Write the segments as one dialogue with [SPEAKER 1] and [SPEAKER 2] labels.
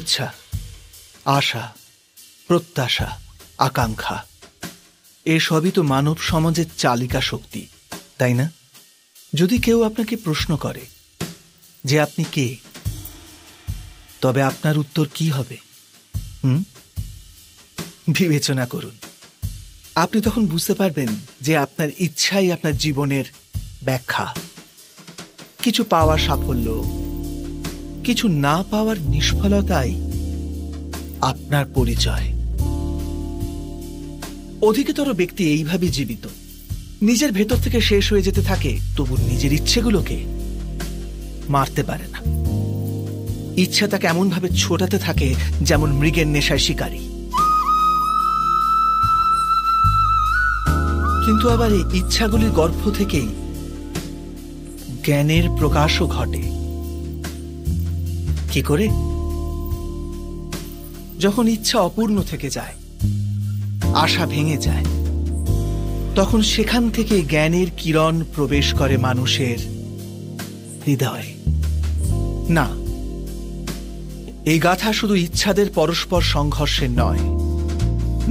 [SPEAKER 1] ইচ্ছা, আশা, প্রত্যাশা, আকাঙ্ক্ষা এসবই তো মানব সমাজের চালিকা শক্তি, তাই না? যদি কেউ আপনাকে প্রশ্ন করে যে আপনি কে, তবে আপনার উত্তর কি হবে? বিবেচনা করুন। আপনি তখন বুঝতে পারবেন যে আপনার ইচ্ছাই আপনার জীবনের ব্যাখ্যা। কিছু পাওয়ার সাফল্য, কিছু না পাওয়ার নিষ্ফলতাই আপনার পরিচয়। অধিকতর ব্যক্তি এইভাবে জীবিত, নিজের ভেতর থেকে শেষ হয়ে যেতে থাকে, তবু নিজের ইচ্ছেগুলোকে মারতে পারে না। ইচ্ছা তাকে এমন ভাবে ছোটাতে থাকে যেমন মৃগের নেশায় শিকারী। কিন্তু আবার এই ইচ্ছাগুলির গর্ভ থেকেই জ্ঞানের প্রকাশও ঘটে। কি করে? যখন ইচ্ছা অপূর্ণ থেকে যায়, আশা ভেঙে যায়, তখন সেখান থেকে জ্ঞানের কিরণ প্রবেশ করে মানুষের হৃদয়ে। না, এই গাথা শুধু ইচ্ছাদের পরস্পর সংঘর্ষের নয়,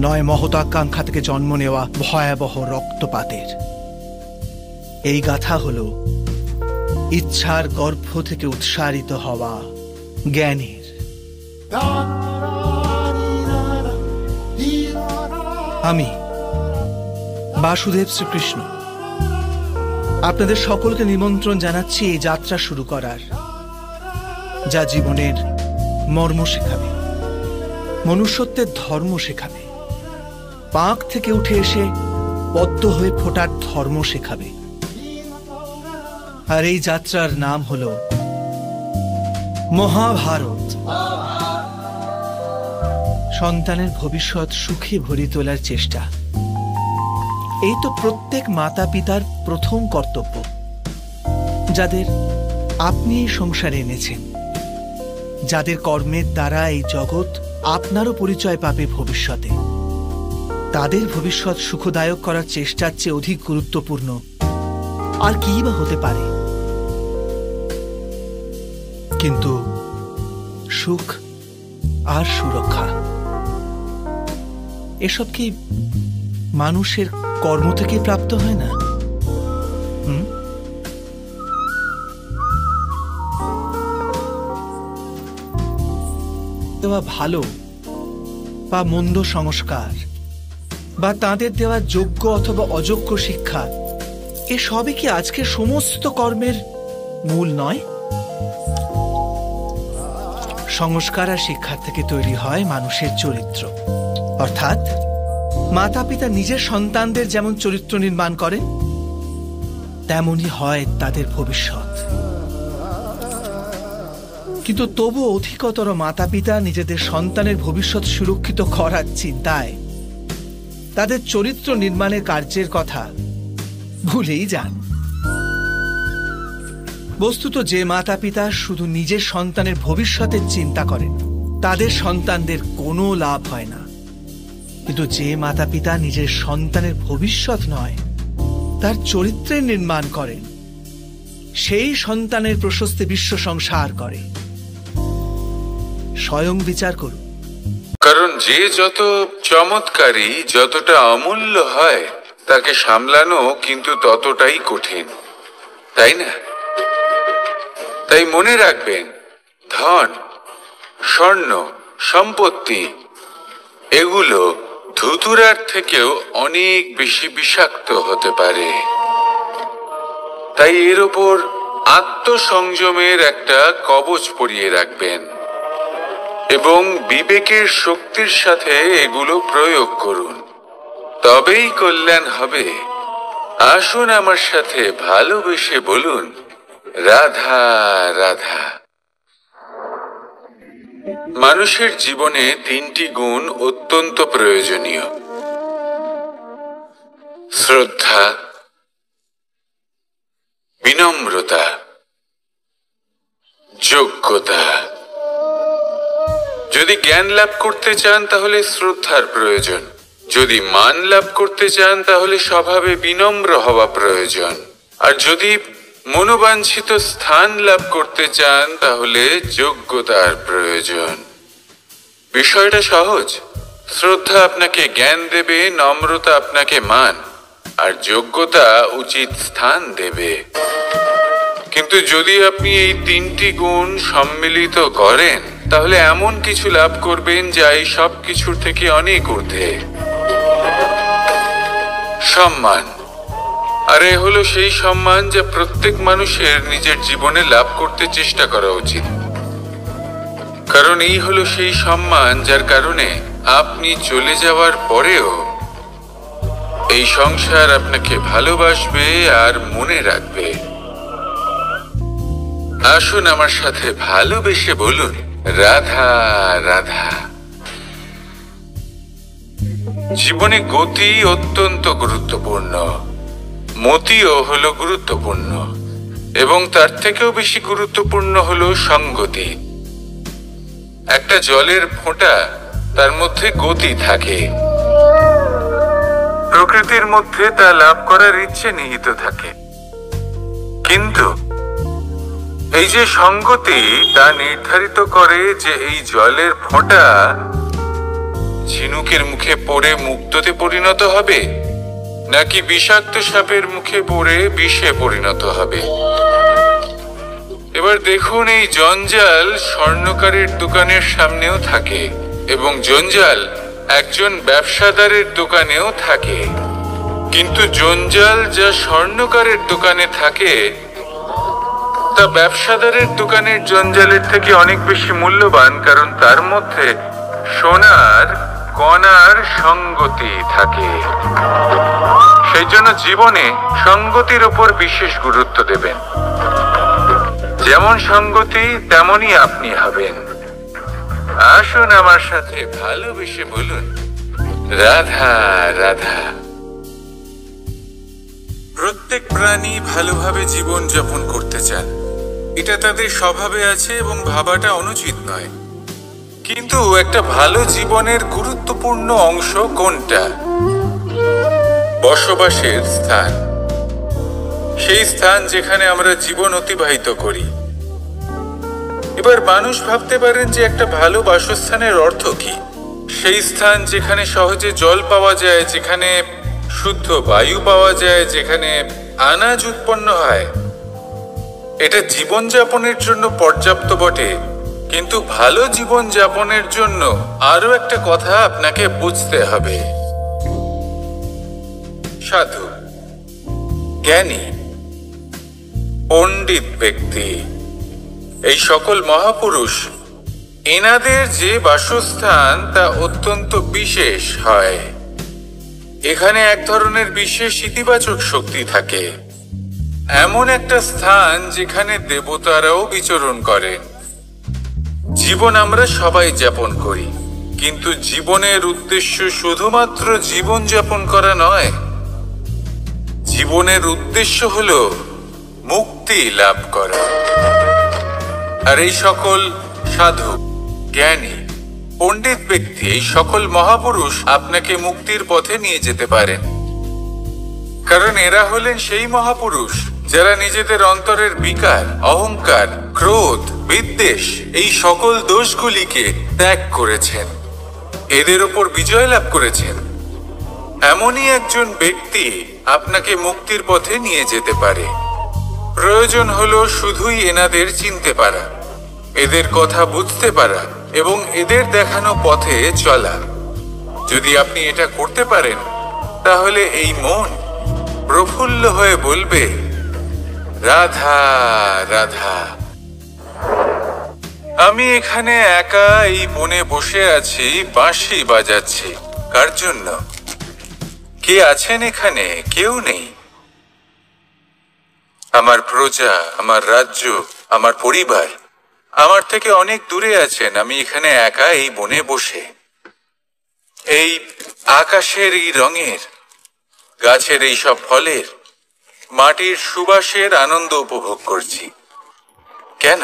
[SPEAKER 1] নয় মহতাকাঙ্ক্ষা থেকে জন্ম নেওয়া ভয়াবহ রক্তপাতের। এই গাথা হল ইচ্ছার গর্ভ থেকে উৎসারিত হওয়া জ্ঞানের। আমি বাসুদেব শ্রীকৃষ্ণ আপনাদের সকলকে নিমন্ত্রণ জানাচ্ছি এই যাত্রা শুরু করার, যা জীবনের মর্ম শেখাবে, মনুষ্যত্বের ধর্ম শেখাবে, পাঁক থেকে উঠে এসে পদ্ম হয়ে ফোটার ধর্ম শেখাবে। আর এই যাত্রার নাম হল মহাভারত। সন্তানের ভবিষ্যৎ সুখে ভরি তোলার চেষ্টা, এই তো প্রত্যেক মাতা পিতার প্রথম কর্তব্য, যাদের আপনি এই সংসারে এনেছেন, যাদের কর্মের দ্বারা এই জগৎ আপনারও পরিচয় পাবে ভবিষ্যতে। তাদের ভবিষ্যৎ সুখদায়ক করার চেষ্টার চেয়ে অধিক গুরুত্বপূর্ণ আর কি বা হতে পারে? কিন্তু সুখ আর সুরক্ষা এসব কি মানুষের কর্ম থেকে প্রাপ্ত হয় না? দেওয়া ভালো বা মন্দ সংস্কার, বা তাদের দেওয়া যোগ্য অথবা অযোগ্য শিক্ষা, এসবই কি আজকের সমস্ত কর্মের মূল নয়? সংস্কার আর শিক্ষার থেকে তৈরি হয় মানুষের চরিত্র। অর্থাৎ মাতা পিতা নিজের সন্তানদের যেমন চরিত্র নির্মাণ করেন, তেমনই হয় তাদের ভবিষ্যৎ। কিন্তু তবু অধিকতর মাতা পিতা নিজেদের সন্তানের ভবিষ্যৎ সুরক্ষিত করার চিন্তায় তাদের চরিত্র নির্মাণের কার্যের কথা ভুলেই যান। বস্তুত যে মাতা পিতা শুধু নিজের সন্তানের ভবিষ্যতের চিন্তা করেন, তাদের সন্তানদের কোনো লাভ হয় না। কিন্তু যে মাতা পিতা নিজের সন্তানের ভবিষ্যৎ নয়, তার চরিত্রের নির্মাণ করেন, সেই সন্তানের প্রশস্তি বিশ্ব সংসার করে। স্বয়ং বিচার করুন।
[SPEAKER 2] কারণ যে যত চমৎকারী, যতটা অমূল্য হয়, তাকে সামলানো কিন্তু ততটাই কঠিন, তাই না? তাই মনে রাখবেন, ধন, স্বর্ণ, সম্পত্তি এগুলো ধুতুরার থেকেও অনেক বেশি বিষাক্ত হতে পারে। তাই এর ওপর আত্মসংযমের একটা কবচ পরিয়ে রাখবেন এবং বিবেকের শক্তির সাথে এগুলো প্রয়োগ করুন, তবেই কল্যাণ হবে। আসুন আমার সাথে ভালোবেসে বলুন, রাধা রাধা। মানুষের জীবনে তিনটি গুণ অত্যন্ত প্রয়োজনীয়: শ্রদ্ধা, বিনম্রতা, যোগ্যতা। যদি জ্ঞান লাভ করতে চান তাহলে শ্রদ্ধার প্রয়োজন, যদি মান লাভ করতে চান তাহলে স্বভাবে বিনম্র হওয়া প্রয়োজন, আর যদি মনোবাঞ্ছিত স্থান লাভ করতে চান তাহলে যোগ্যতার প্রয়োজন। বিষয়টা সহজ। শ্রদ্ধা আপনাকে জ্ঞান দেবে, নম্রতা আপনাকে মান, আর যোগ্যতা উচিত স্থান দেবে। কিন্তু যদি আপনি এই তিনটি গুণ সম্মিলিত করেন, তাহলে এমন কিছু লাভ করবেন যা এই সব কিছুর থেকে অনেক ঊর্ধ্বে। সম্মান। আর এ হলো সেই সম্মান যা প্রত্যেক মানুষের নিজের জীবনে লাভ করতে চেষ্টা করা উচিত। কারণ এই হলো সেই সম্মান যার কারণে আপনি চলে যাওয়ার পরেও এই সংসার আপনাকে ভালোবাসবে আর মনে রাখবে। আসুন আমার সাথে ভালোবেসে বলুন, রাধা রাধা। জীবনে গতি অত্যন্ত গুরুত্বপূর্ণ, মতিও হলো গুরুত্বপূর্ণ, এবং তার থেকেও বেশি গুরুত্বপূর্ণ হলো সঙ্গতি। একটা জলের ফোঁটা, তার মধ্যে গতি থাকে, প্রকৃতির মধ্যে তা লাভ করার ইচ্ছে নিহিত থাকে। কিন্তু এই যে সঙ্গতি, তা নির্ধারিত করে যে এই জলের ফোঁটা ঝিনুকের মুখে পড়ে মুক্ততে পরিণত হবে, নাকি বিষাক্ত সাপের মুখে পড়ে বিষে পরিণত হবে। এবার দেখুন, এই জঞ্জাল স্বর্ণকারের দোকানের সামনেও থাকে, এবং জঞ্জাল একজন ব্যবসাদারের দোকানেও থাকে। কিন্তু জঞ্জাল যা স্বর্ণকারের দোকানে থাকে, তা ব্যবসাদারের দোকানের জঞ্জালের থেকে অনেক বেশি মূল্যবান, কারণ তার মধ্যে সোনার কণার সঙ্গতি থাকে। সেই জন্য জীবনে সঙ্গতির উপর বিশেষ গুরুত্ব দেবেন। যেমন সঙ্গতি তেমনই আপনি হবেন। আসুন আমার সাথে ভালোবেসে বলুন, রাধা রাধা। প্রত্যেক প্রাণী ভালোভাবে জীবন যাপন করতে চান, এটা তাদের স্বভাবে আছে এবং ভাবাটা অনুচিত নয়। কিন্তু একটা ভালো জীবনের গুরুত্বপূর্ণ অংশ কোনটা? বসবাসের স্থান। সেই স্থান যেখানে আমরা জীবন অতিবাহিত করি। এবার মানুষ ভাবতে পারেন যে একটা ভালো বাসস্থানের অর্থ কি? সেই স্থান যেখানে সহজে জল পাওয়া যায়, যেখানে শুদ্ধ বায়ু পাওয়া যায়, যেখানে আনাজ উৎপন্ন হয়। এটা জীবনযাপনের জন্য পর্যাপ্ত বটে, কিন্তু ভালো জীবনযাপনের জন্য আরো একটা কথা আপনাকে বুঝতে হবে। সাধু, জ্ঞানী, পণ্ডিত ব্যক্তি, এই সকল মহাপুরুষ, এনাদের যে বাসস্থান তা অত্যন্ত বিশেষ হয়। এখানে এক ধরনের বিশেষ ইতিবাচক শক্তি থাকে, এমন একটা স্থান যেখানে দেবতারাও বিচরণ করেন। জীবন আমরা সবাই যাপন করি, কিন্তু জীবনের উদ্দেশ্য শুধুমাত্র জীবন যাপন করা নয়। জীবনের উদ্দেশ্য হলো মুক্তি লাভ করা। আর এই সকল সাধু, জ্ঞানী, পণ্ডিত ব্যক্তি, এই সকল মহাপুরুষ আপনাকে মুক্তির পথে নিয়ে যেতে পারেন। কারণ এরা হলেন সেই মহাপুরুষ যারা নিজেদের অন্তরের বিকার, অহংকার, ক্রোধ, বিদ্বেষ, এই সকল দোষগুলিকে ত্যাগ করেছেন, এদের ওপর বিজয় লাভ করেছেন। এমনই একজন ব্যক্তি আপনাকে মুক্তির পথে নিয়ে যেতে পারে। প্রয়োজন হলো শুধুই এনাদের চিনতে পারা, এদের কথা বুঝতে পারা এবং এদের দেখানো পথে চলা। যদি আপনি এটা করতে পারেন, তাহলে এই মন প্রফুল্ল হয়ে বলবে, রাধা রাধা। আমি এখানে একা এই বনে বসে আছি, বাঁশি বাজাচ্ছি। কার জন্য? কে আছেন এখানে? কেউ নেই। আমার প্রজা, আমার রাজ্য, আমার পরিবার আমার থেকে অনেক দূরে আছেন। আমি এখানে একা এই বনে বসে এই আকাশের এই রঙের, গাছের এই সব ফলের, মাটির সুবাসের আনন্দ উপভোগ করছি। কেন?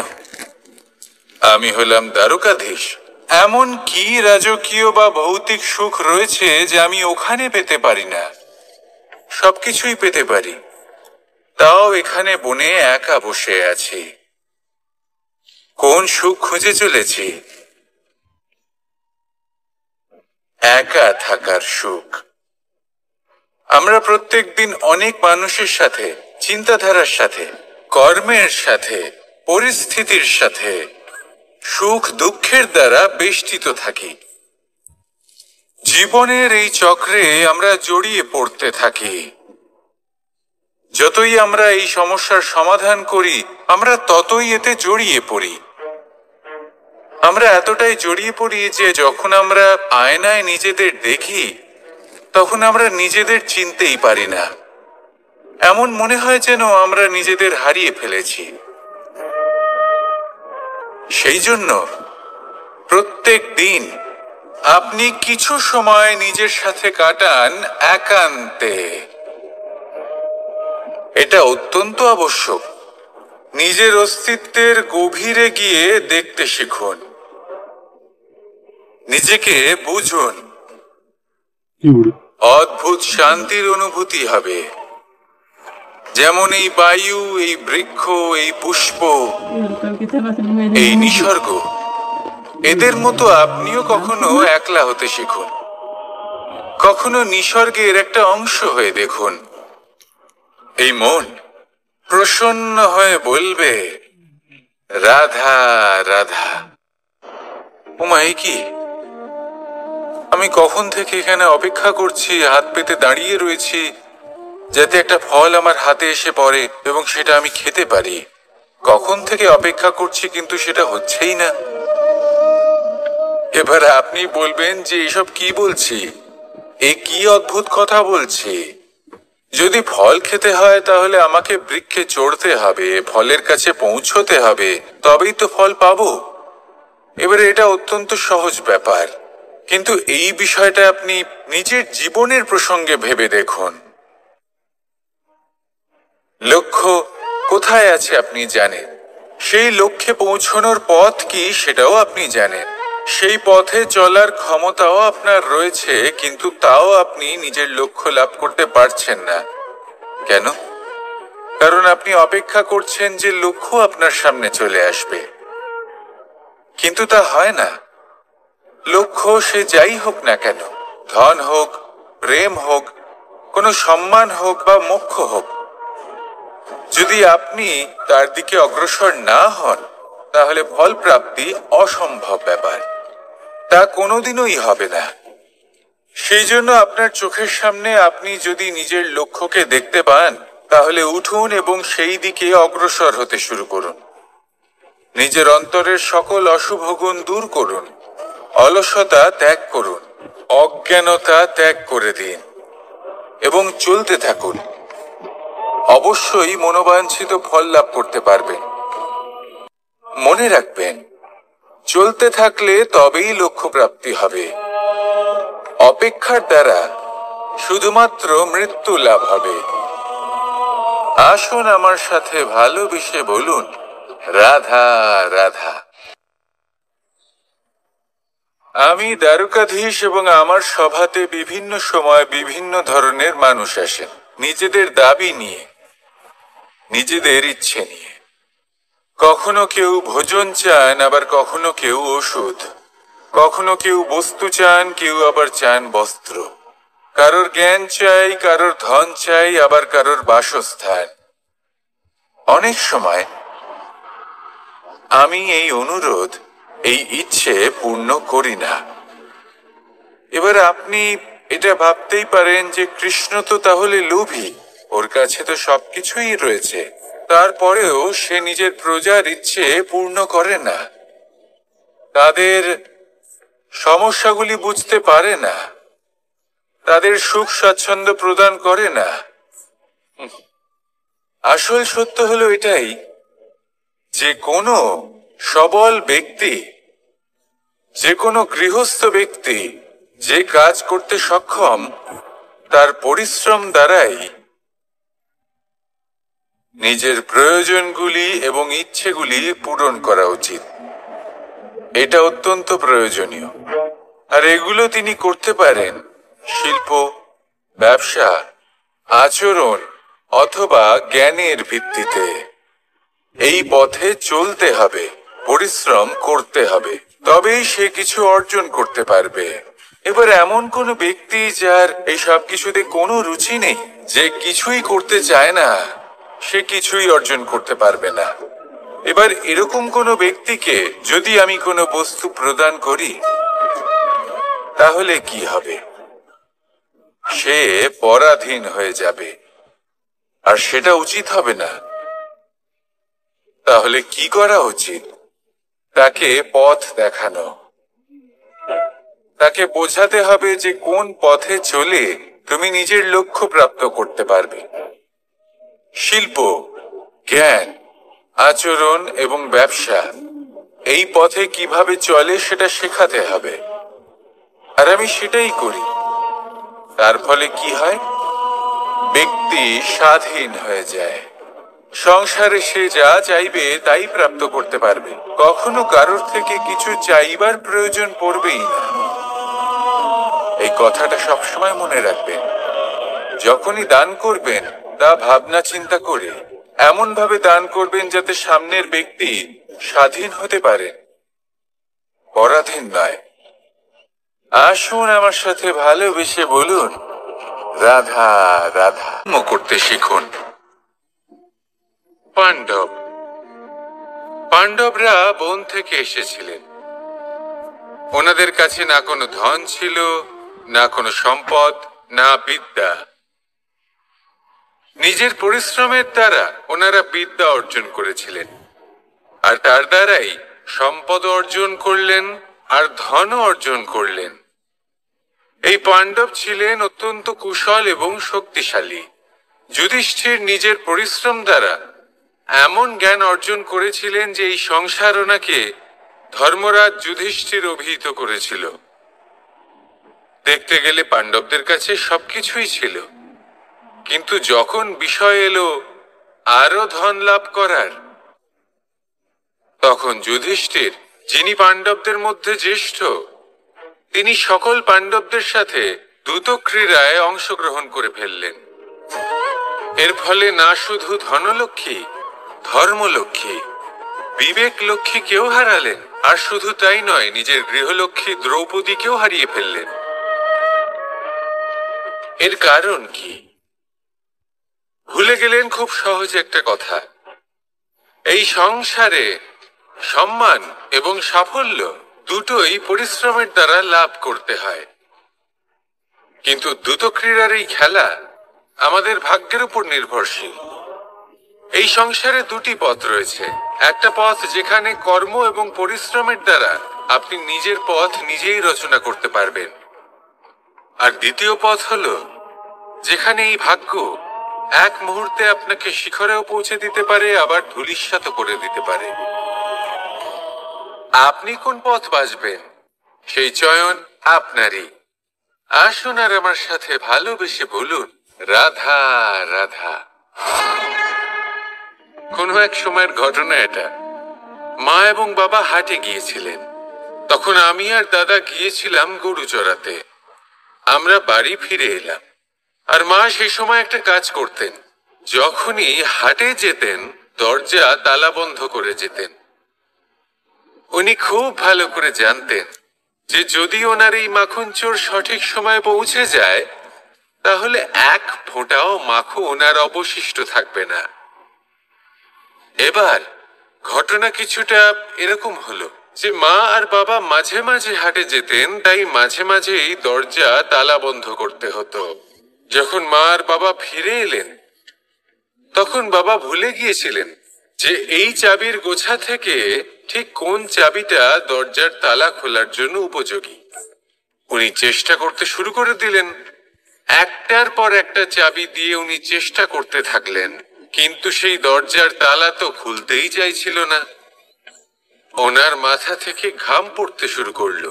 [SPEAKER 2] আমি হলাম দ্বারকাধীশ। এমন কি রাজকীয় বা ভৌতিক সুখ রয়েছে যে আমি ওখানে পেতে পারি না? সবকিছুই পেতে পারি, তাও এখানে বনে একা বসে আছি। কোন সুখ খুঁজে চলেছি? একা থাকার সুখ। আমরা প্রত্যেক দিন অনেক মানুষের সাথে, চিন্তাধারার সাথে, কর্মের সাথে, পরিস্থিতির সাথে, সুখ দুঃখের দ্বারা বেষ্টিত থাকি। জীবনের এই চক্রে আমরা জড়িয়ে পড়তে থাকি। যতই আমরা এই সমস্যার সমাধান করি, আমরা ততই এতে জড়িয়ে পড়ি। আমরা এতটাই জড়িয়ে পড়ি যে যখন আমরা আয়নায় নিজেদের দেখি, তখন আমরা নিজেদের চিনতেই পারি না। এমন মনে হয় যেন আমরা নিজেদের হারিয়ে ফেলেছি। সেই জন্য প্রত্যেক দিন আপনি কিছু সময় নিজের সাথে কাটান একান্তে। এটা অত্যন্ত আবশ্যক। নিজের অস্তিত্বের গভীরে গিয়ে দেখতে শিখুন, নিজেকে বুঝুন। অদ্ভুত শান্তির অনুভূতি হবে। যেমন এই বায়ু, এই বৃক্ষ, এই পুষ্প, এই নিসর্গ, এদের মতো আপনিও কখনো একলা হতে শিখুন। কখনো নিসর্গের একটা অংশ হয়ে দেখুন। এই মন প্রসন্ন হয়ে বলবে, রাধা রাধা। ওমা, এই কি? আমি কখন থেকে এখানে অপেক্ষা করছি, হাত পেতে দাঁড়িয়ে রয়েছি, যাতে একটা ফল আমার হাতে এসে পড়ে এবং সেটা আমি খেতে পারি। কখন থেকে অপেক্ষা করছি, কিন্তু সেটা হচ্ছেই না। এবার আপনি বলবেন যে এসব কি বলছি, এ কি অদ্ভুত কথা বলছি। যদি ফল খেতে হয় তাহলে আমাকে বৃক্ষে চড়তে হবে, ফলের কাছে পৌঁছতে হবে, তবেই তো ফল পাবো। এবারে এটা অত্যন্ত সহজ ব্যাপার, কিন্তু এই বিষয়টা আপনি নিজের জীবনের প্রসঙ্গে ভেবে দেখুন। লক্ষ্য কোথায় আছে আপনি জানেন, সেই লক্ষ্যে পৌঁছানোর পথ কি সেটাও আপনি জানেন, সেই পথে চলার ক্ষমতাও আপনার রয়েছে, কিন্তু তাও আপনি নিজের লক্ষ্য লাভ করতে পারছেন না। কেন? কারণ আপনি অপেক্ষা করছেন যে লক্ষ্য আপনার সামনে চলে আসবে, কিন্তু তা হয় না। লক্ষ্য সে যাই হোক না কেন, ধন হোক, প্রেম হোক, কোনো সম্মান হোক বা মোক্ষ হোক, যদি আপনি তার দিকে অগ্রসর না হন, তাহলে ফল প্রাপ্তি অসম্ভব ব্যাপার। তা কোনোদিনই হবে না। সেই জন্য আপনার চোখের সামনে আপনি যদি নিজের লক্ষ্যকে দেখতে পান, তাহলে উঠুন এবং সেই দিকে অগ্রসর হতে শুরু করুন। নিজের অন্তরের সকল অশুভ গুণ দূর করুন, অলসতা ত্যাগ করুন, অজ্ঞানতা ত্যাগ করে দিন এবং চলতে থাকুন। অবশ্যই মনোবাঞ্ছিত ফল লাভ করতে পারবেন। মনে রাখবেন, চলতে থাকলে তবেই লক্ষ্য প্রাপ্তি হবে। অপেক্ষার দ্বারা শুধুমাত্র মৃত্যু লাভ হবে। আসুন আমার সাথে ভালোবেসে বলুন, রাধা রাধা। আমি দ্বারকাধীশ এবং আমার সভাতে বিভিন্ন সময় বিভিন্ন ধরনের মানুষ আসেন, নিজেদের দাবি নিয়ে, নিজেদের ইচ্ছে নিয়ে। কখনো কেউ ভোজন চান, আবার কখনো কেউ ওষুধ। কখনো কেউ বস্তু চান, কেউ আবার চান বস্ত্র। কারোর জ্ঞান চাই, কারোর ধন চাই, আবার কারোর বাসস্থান। অনেক সময় আমি এই অনুরোধ, এই ইচ্ছে পূর্ণ করি না। এবার আপনি এটা ভাবতেই পারেন যে কৃষ্ণ তো তাহলে লোভী, ওর কাছে তো সবকিছুই রয়েছে, তারপরেও সে নিজের প্রজার ইচ্ছে পূর্ণ করে না, তাদের সমস্যাগুলি বুঝতে পারে না, তাদের সুখ স্বাচ্ছন্দ্য প্রদান করে না। আসল সত্য হলো এটাই যে কোনো সবল ব্যক্তি, যে কোনো গৃহস্থ ব্যক্তি যে কাজ করতে সক্ষম, তার পরিশ্রম দ্বারাই নিজের প্রয়োজনগুলি এবং ইচ্ছেগুলি পূরণ করা উচিত। এটা অত্যন্ত প্রয়োজনীয়। আর এগুলো তিনি করতে পারেন শিল্প, ব্যবসা, আচরণ অথবা জ্ঞানের ভিত্তিতে। এই পথে চলতে হবে, পরিশ্রম করতে হবে, তবেই সে কিছু অর্জন করতে পারবে। এবার এমন কোন ব্যক্তি যার এই সব কিছুতে কোনো রুচি নেই, যে কিছুই করতে চায় না, সে কিছুই অর্জন করতে পারবে না। এবার এরকম কোন ব্যক্তিকে যদি আমি কোনো বস্তু প্রদান করি, তাহলে কি হবে? সে পরাধীন হয়ে যাবে, আর সেটা উচিত হবে না। তাহলে কি করা উচিত? তাকে পথ দেখানো, তাকে বোঝাতে হবে যে কোন পথে চলে তুমি নিজের লক্ষ্য প্রাপ্ত করতে পারবে। শিল্প, জ্ঞান, আচরণ এবং ব্যবসা এই পথে কিভাবে চলে সেটা শেখাতে হবে, আর আমি সেটাই করি। তার ফলে কি হয়? ব্যক্তি স্বাধীন হয়ে যায়। সংসারে সে যা চাইবে তাই প্রাপ্ত করতে পারবে, কখনো কারোর থেকে কিছু চাইবার প্রয়োজন পড়বেই না। এই কথাটা সবসময় মনে রাখবেন। যখনই দান করবেন, তা ভাবনা চিন্তা করে এমন ভাবে দান করবেন যাতে সামনের ব্যক্তি স্বাধীন হতে পারে, পরাধীন নয়। আসুন আমার সাথে ভালোবেসে বলুন, রাধা রাধা। করতে শিখুন। পাণ্ডব, পাণ্ডবরা বন থেকে এসেছিলেন। ওনাদের কাছে না কোনো ধন ছিল, না কোনো সম্পদ, না বিদ্যা। নিজের পরিশ্রমের দ্বারা ওনারা বিদ্যা অর্জন করেছিলেন, আর তার দ্বারাই সম্পদ অর্জন করলেন আর ধন অর্জন করলেন। এই পাণ্ডব ছিলেন অত্যন্ত কুশল এবং শক্তিশালী। যুধিষ্ঠির নিজের পরিশ্রম দ্বারা এমন জ্ঞান অর্জন করেছিলেন যে এই সংসার ওনাকে ধর্মরাজ যুধিষ্ঠির অভিহিত করেছিল। দেখতে গেলে পাণ্ডবদের কাছে সবকিছুই ছিল, কিন্তু যখন বিষয় এলো আরো ধন লাভ করার, তখন যুধিষ্ঠির, যিনি পাণ্ডবদের মধ্যে জ্যেষ্ঠ, তিনি সকল পাণ্ডবদের সাথে দ্রুত ক্রীড়ায় অংশগ্রহণ করে ফেললেন। এর ফলে না শুধু ধনলক্ষ্মী, ধর্মলক্ষ্মী, বিবেক লক্ষ্মী কেউ হারালেন, আর শুধু তাই নয়, নিজের গৃহলক্ষ্মী দ্রৌপদীকেও হারিয়ে ফেললেন। এর কারণ কি? ভুলে গেলেন খুব সহজ একটা কথা। এই সংসারে সম্মান এবং সাফল্য দুটোই পরিশ্রমের দ্বারা লাভ করতে হয়, কিন্তু দ্রুত ক্রীড়ার এই খেলা আমাদের ভাগ্যের উপর নির্ভরশীল। এই সংসারে দুটি পথ রয়েছে। একটা পথ যেখানে কর্ম এবং পরিশ্রমের দ্বারা আপনি নিজের পথ নিজেই রচনা করতে পারবেন, আর দ্বিতীয় পথ হলো যেখানে এই ভাগ্য এক মুহূর্তে আপনাকে শিখরেও পৌঁছে দিতে পারে, আবার ধূলিসাৎ করে দিতে পারে। আপনি কোন পথ বাছবেন, সেই চয়ন আপনারই। আসুন আর আমার সাথে ভালোবেসে বলুন, রাধা রাধা। কোনো এক সময়ের ঘটনা এটা। মা এবং বাবা হাটে গিয়েছিলেন। তখন আমি আর দাদা গিয়েছিলাম গরু চড়াতে। আমরা বাড়ি ফিরে এলাম, আর মা সেই সময় একটা কাজ করতেন। যখনই হাটে যেতেন, দরজা তালা বন্ধ করে যেতেন। উনি খুব ভালো করে জানতেন যে যদি ওনার এই মাখন চোর সঠিক সময়ে পৌঁছে যায়, তাহলে এক ফোঁটাও মাখন ওনার অবশিষ্ট থাকবে না। এবার ঘটনা কিছুটা এরকম হলো যে মা আর বাবা মাঝে মাঝে হাটে যেতেন, তাই মাঝে মাঝে এই দরজা তালা বন্ধ করতে হতো। যখন মা আর বাবা ফিরে এলেন, তখন বাবা ভুলে গিয়েছিলেন যে এই চাবির গোছা থেকে ঠিক কোন চাবিটা দরজার তালা খোলার জন্য উপযোগী। উনি চেষ্টা করতে শুরু করে দিলেন। একটার পর একটা চাবি দিয়ে উনি চেষ্টা করতে থাকলেন, কিন্তু সেই দরজার তালা তো খুলতেই চাইছিল না। ওনার মাথা থেকে ঘাম পড়তে শুরু করলো।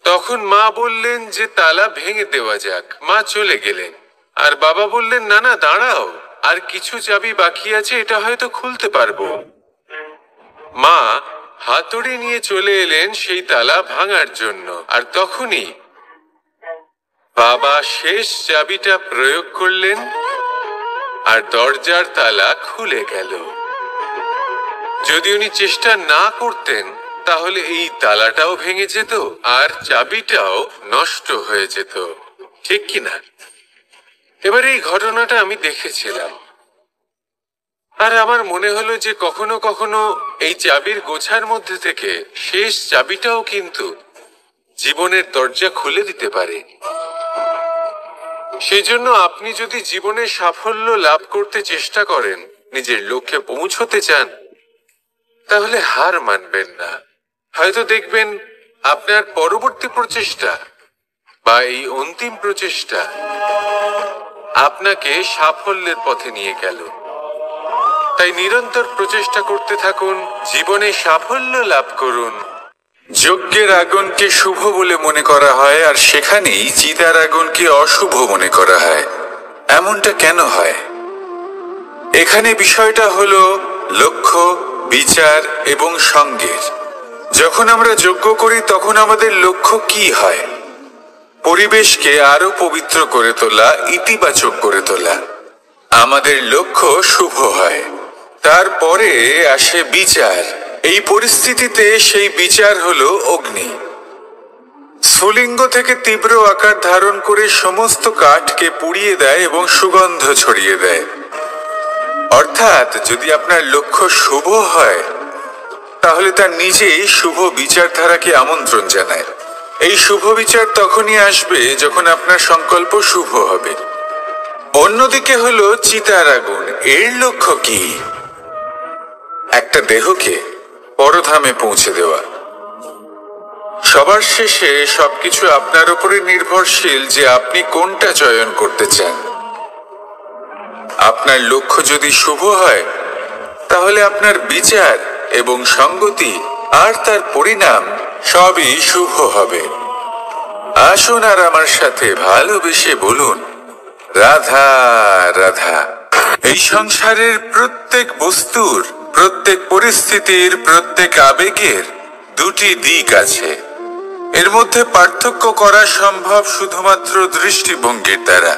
[SPEAKER 2] তখন মা বললেন যে তালা ভেঙে দেওয়া যাক। মা চলে গেলেন, আর বাবা বললেন, না না, দাঁড়াও, আর কিছু চাবি বাকি আছে, এটা হয়তো খুলতে পারবো। মা হাতুড়ি নিয়ে চলে এলেন সেই তালা ভাঙার জন্য, আর তখনই বাবা শেষ চাবিটা প্রয়োগ করলেন, আর দরজার তালা খুলে গেল। যদি উনি চেষ্টা না করতেন, তাহলে এই তালাটাও ভেঙে যেত আর চাবিটাও নষ্ট হয়ে যেত, ঠিক কিনা? এবার এই ঘটনাটা আমি দেখেছিলাম, আর আমার মনে হলো যে কখনো কখনো এই চাবির গোছার মধ্যে থেকে শেষ চাবিটাও কিন্তু জীবনের দরজা খুলে দিতে পারে। সেই জন্য আপনি যদি জীবনে সাফল্য লাভ করতে চেষ্টা করেন, নিজের লক্ষ্যে পৌঁছতে চান, তাহলে হার মানবেন না। হয়তো দেখবেন আপনার পরবর্তী প্রচেষ্টা বা এই অন্তিম প্রচেষ্টা আপনাকে সাফল্যের পথে নিয়ে গেল। তাই নিরন্তর প্রচেষ্টা করতে থাকুন, জীবনে সাফল্য লাভ করুন। যজ্ঞের আগুনকে শুভ বলে মনে করা হয়, আর সেখানেই চিতার আগুনকে অশুভ মনে করা হয়। এমনটা কেন হয়? এখানে বিষয়টা হলো লক্ষ্য, বিচার এবং সঙ্গের। যখন আমরা যজ্ঞ করি তখন আমাদের লক্ষ্য কি হয়? পরিবেশকে আরো পবিত্র করে তোলা, ইতিবাচক করে তোলা। আমাদের লক্ষ্য শুভ হয়। তারপরে আসে বিচার। এই পরিস্থিতিতে সেই বিচার হলো অগ্নি। স্ফুলিঙ্গ থেকে তীব্র আকার ধারণ করে সমস্ত কাঠকে পুড়িয়ে দেয় এবং সুগন্ধ ছড়িয়ে দেয়। অর্থাৎ যদি আপনার লক্ষ্য শুভ হয়, তাহলে তার নিজেই শুভ বিচারধারাকে আমন্ত্রণ জানায়। এই শুভ বিচার তখনই আসবে যখন আপনার সংকল্প শুভ হবে। অন্যদিকে হলো চিতার আগুন। এর লক্ষ্য কি? একটা দেহকে পরধামে পৌঁছে দেওয়া। সবার শেষে সবকিছু আপনার উপরে নির্ভরশীল যে আপনি কোনটা চয়ন করতে চান। আপনার লক্ষ্য যদি শুভ হয়, তাহলে আপনার বিচার এবং সঙ্গতি আর তার পরিণাম সবই শুভ হবে। আসুন আর আমার সাথে ভালোবেসে বলুন, রাধা রাধা। এই সংসারের প্রত্যেক বস্তুর, প্রত্যেক পরিস্থিতির, প্রত্যেক আবেগের দুটি দিক আছে। এর মধ্যে পার্থক্য করা সম্ভব শুধুমাত্র দৃষ্টিভঙ্গির দ্বারা।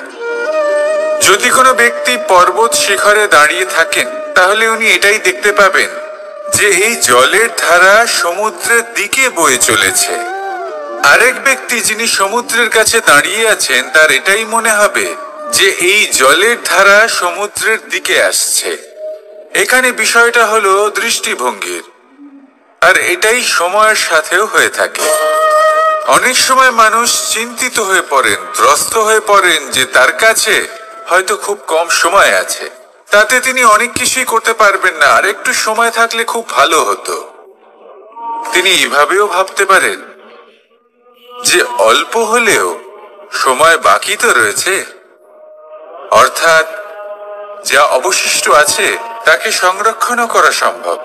[SPEAKER 2] যদি কোনো ব্যক্তি পর্বত শিখরে দাঁড়িয়ে থাকেন, তাহলে উনি এটাই দেখতে পাবেন যে এই জলের ধারা সমুদ্রের দিকে বয়ে চলেছে। আরেক ব্যক্তি যিনি সমুদ্রের কাছে দাঁড়িয়ে আছেন, তার এটাই মনে হবে যে এই জলের ধারা সমুদ্রের দিকে আসছে। এখানে বিষয়টা হলো দৃষ্টিভঙ্গির, আর এটাই সময়ের সাথেও হয়ে থাকে। অনেক সময় মানুষ চিন্তিত হয়ে পড়েন, ত্রস্ত হয়ে পড়েন যে তার কাছে হয়তো খুব কম সময় আছে, তাতে তিনি অনেক কিছুই করতে পারবেন না, আর একটু সময় থাকলে খুব ভালো হতো। তিনি এভাবেও ভাবতে পারেন যে অল্প হলেও সময় বাকি তো রয়েছে, অর্থাৎ যা অবশিষ্ট আছে তাকে সংরক্ষণও করা সম্ভব,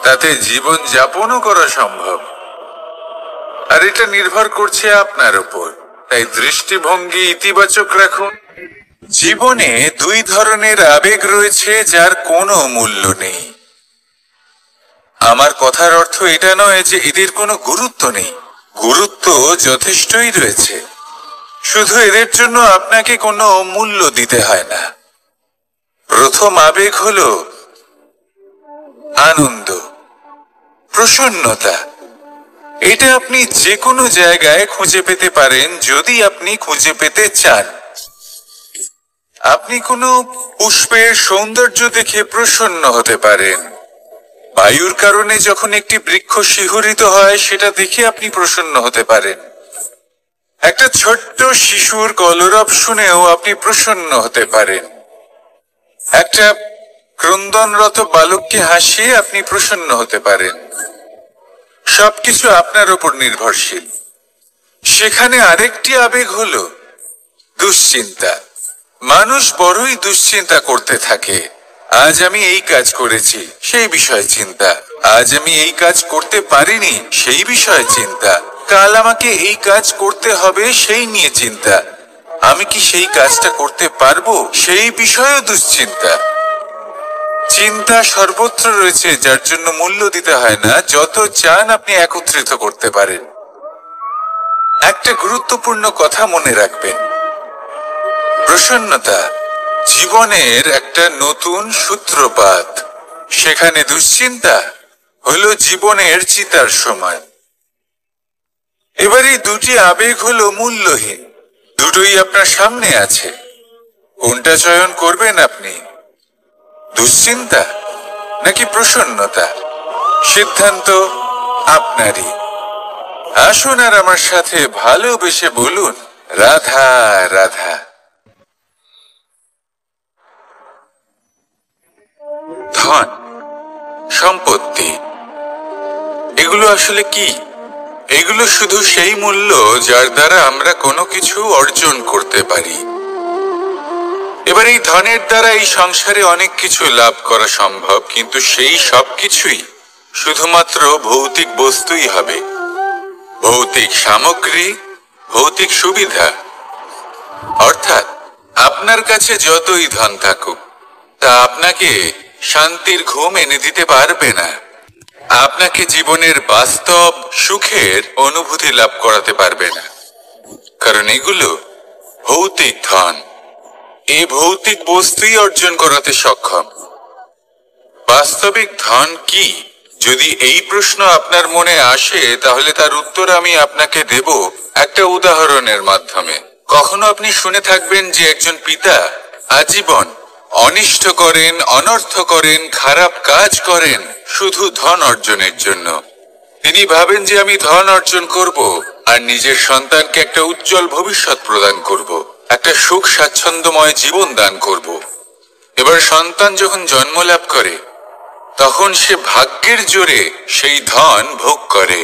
[SPEAKER 2] তাতে জীবন যাপনও করা সম্ভব। আর এটা নির্ভর করছে আপনার উপর। তাই দৃষ্টিভঙ্গি ইতিবাচক রাখুন। জীবনে দুই ধরনের আবেগ রয়েছে যার কোনো মূল্য নেই। আমার কথার অর্থ এটা নয় যে এদের কোনো গুরুত্ব নেই। গুরুত্ব যথেষ্টই রয়েছে, শুধু এদের জন্য আপনাকে কোনো মূল্য দিতে হয় না। প্রথম আবেগ হলো আনন্দ, প্রসন্নতা। এটা আপনি যে কোনো জায়গায় খুঁজে পেতে পারেন যদি আপনি খুঁজে পেতে চান। আপনি কোনো পুষ্পের সৌন্দর্য দেখে প্রসন্ন হতে পারেন। বায়ুর কারণে যখন একটি বৃক্ষ শিহরিত হয়, সেটা দেখে আপনি প্রসন্ন হতে পারেন। একটা ছোট্ট শিশুর কলরব শুনেও আপনি প্রসন্ন হতে পারেন। একটা ক্রন্দনরত বালককে হাসিয়ে আপনি প্রসন্ন হতে পারেন। সবকিছু আপনার উপর নির্ভরশীল। সেখানে আরেকটি আবেগ হলো দুশ্চিন্তা। মানুষ বড়ই দুশ্চিন্তা করতে থাকে। আজ আমি এই কাজ করেছি, সেই বিষয়ে চিন্তা। আজ আমি এই কাজ করতে পারিনি, সেই বিষয়ে চিন্তা। কাল আমাকে এই কাজ করতে হবে, সেই নিয়ে চিন্তা। আমি কি সেই কাজটা করতে পারবো, সেই বিষয়েও দুশ্চিন্তা। চিন্তা সর্বত্র রয়েছে, যার জন্য মূল্য দিতে হয় না। যত চান আপনি একত্রিত করতে পারেন। একটা গুরুত্বপূর্ণ কথা মনে রাখবেন, প্রসন্নতা জীবনের একটা নতুন সূত্রপাত। সেখানে দুশ্চিন্তা হলো জীবনের চিতার সময়। এবার এই দুটি আবেগ হলো মূল্যহীন, দুটোই আপনার সামনে আছে। কোনটা চয়ন করবেন আপনি? দুশ্চিন্তা নাকি প্রসন্নতা? সিদ্ধান্ত আপনারই। আসুন আর আমার সাথে ভালোবেসে বলুন, রাধা রাধা। ধন, সম্পত্তি, এগুলো আসলে কি? এগুলো শুধু সেই মূল্য যার দ্বারা আমরা কোনো কিছু অর্জন করতে পারি। এবার এই ধনের দ্বারা এই সংসারে অনেক কিছু লাভ করা সম্ভব, কিন্তু সেই সব কিছুই শুধুমাত্র ভৌতিক বস্তুই হবে। ভৌতিক সামগ্রী, ভৌতিক সুবিধা। অর্থাৎ আপনার কাছে যতই ধন থাকুক, তা আপনাকে শান্তির ঘুম এনে দিতে পারবে না, আপনাকে জীবনের বাস্তব সুখের অনুভূতি লাভ করাতে পারবে না। কারণ এগুলো ভৌতিক ধন, এই ভৌতিক বস্তুই অর্জন করাতে সক্ষম। বাস্তবিক ধন কি? যদি এই প্রশ্ন আপনার মনে আসে, তাহলে তার উত্তর আমি আপনাকে দেব একটা উদাহরণের মাধ্যমে। কখনো আপনি শুনে থাকবেন যে একজন পিতা আজীবন অনিষ্ট করেন, অনর্থ করেন, খারাপ কাজ করেন শুধু ধন অর্জনের জন্য। তিনি ভাবেন যে আমি ধন অর্জন করব আর নিজের সন্তানকে একটা উজ্জ্বল ভবিষ্যৎ প্রদান করব, একটা সুখ স্বাচ্ছন্দ্যময় জীবন দান করব। এবার সন্তান যখন জন্ম লাভ করে, তখন সে ভাগ্যের জোরে সেই ধন ভোগ করে।